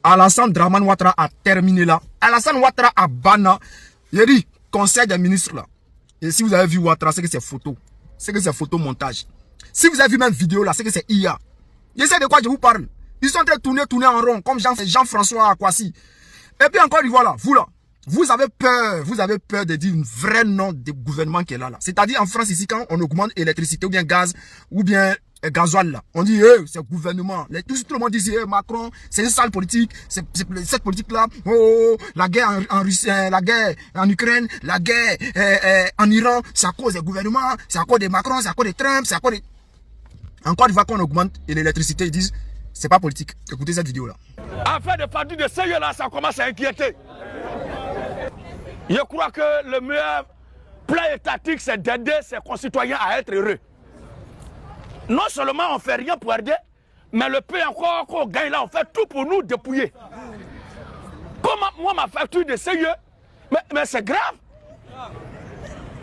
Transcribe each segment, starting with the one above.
Alassane Dramane Ouattara a terminé là. Alassane Ouattara a banni. Il dit, conseil des ministres là. Et si vous avez vu Ouattara, c'est que c'est photo. C'est que c'est photo montage. Si vous avez vu même vidéo là, c'est que c'est IA. Je sais de quoi je vous parle. Ils sont en train de tourner en rond, comme Jean-François Akwasi. Et puis encore, voilà, vous là, vous avez peur de dire un vrai nom de gouvernement qui est là. C'est-à-dire en France ici, quand on augmente l'électricité ou bien gaz, ou bien gasoil là, on dit, c'est gouvernement. Tout le monde dit, Macron, c'est une sale politique, cette politique-là, la guerre en Russie, la guerre en Ukraine, la guerre en Iran, c'est à cause des gouvernements, c'est à cause de Macron, c'est à cause de Trump, c'est à cause de... Encore une fois qu'on augmente l'électricité, ils disent, c'est pas politique. Écoutez cette vidéo-là. Afin de partir de ce là, ça commence à inquiéter. Je crois que le meilleur plan étatique, c'est d'aider ses concitoyens à être heureux. Non seulement on ne fait rien pour aider, mais le peu encore qu'on gagne là, on fait tout pour nous dépouiller. Comme moi, ma facture de CIE, mais c'est grave.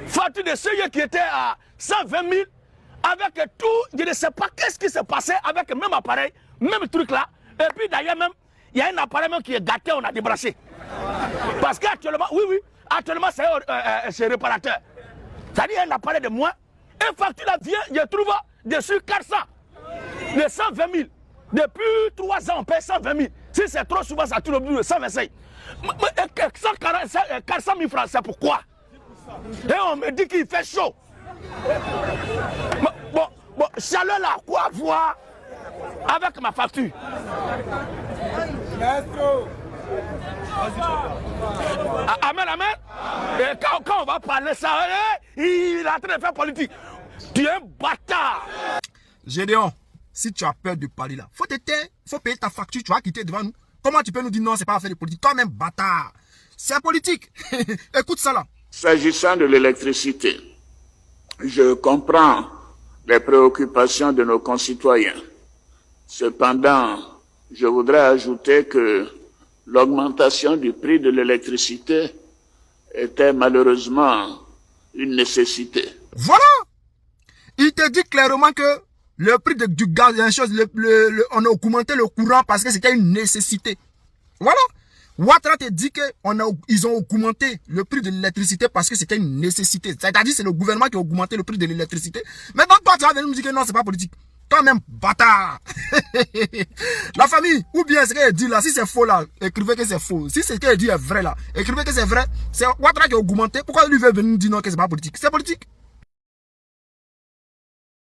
Facture de CIE qui était à 120 000, avec tout, je ne sais pas qu'est-ce qui s'est passé avec le même appareil, même truc là. Et puis d'ailleurs même, il y a un appareil même qui est gâté, on a débrassé. Parce qu'actuellement, oui, actuellement c'est réparateur. C'est-à-dire un appareil de moins, une facture là vient, je trouve dessus 400, de 120 000. Depuis 3 ans, on paie 120 000. Si c'est trop souvent, ça tourne au bout de 125. 400 000 francs, c'est pourquoi? Et on me dit qu'il fait chaud. Bon, chaleur là, quoi voir avec ma facture? Amen. Et quand on va parler ça, il est en train de faire politique. Tu es un bâtard. Gédéon, si tu as peur de parler là, faut te taire, faut payer ta facture, tu vas quitter devant nous. Comment tu peux nous dire non, c'est pas affaire de politique? Toi même bâtard, c'est politique. Écoute ça là. S'agissant de l'électricité, je comprends les préoccupations de nos concitoyens. Cependant, je voudrais ajouter que l'augmentation du prix de l'électricité était malheureusement une nécessité. Voilà! Il te dit clairement que le prix du gaz, on a augmenté le courant parce que c'était une nécessité. Voilà! Ouattara te dit qu'ils ont augmenté le prix de l'électricité parce que c'était une nécessité. C'est-à-dire c'est le gouvernement qui a augmenté le prix de l'électricité. Maintenant, toi, tu vas venir nous dire que non, c'est pas politique. Toi-même, bâtard. La famille, ou bien ce qu'elle dit là, si c'est faux là, écrivez que c'est faux. Si ce qu'elle dit est vrai là, écrivez que c'est vrai. C'est Ouattara qui a augmenté. Pourquoi lui veut venir nous dire non que c'est pas politique? C'est politique.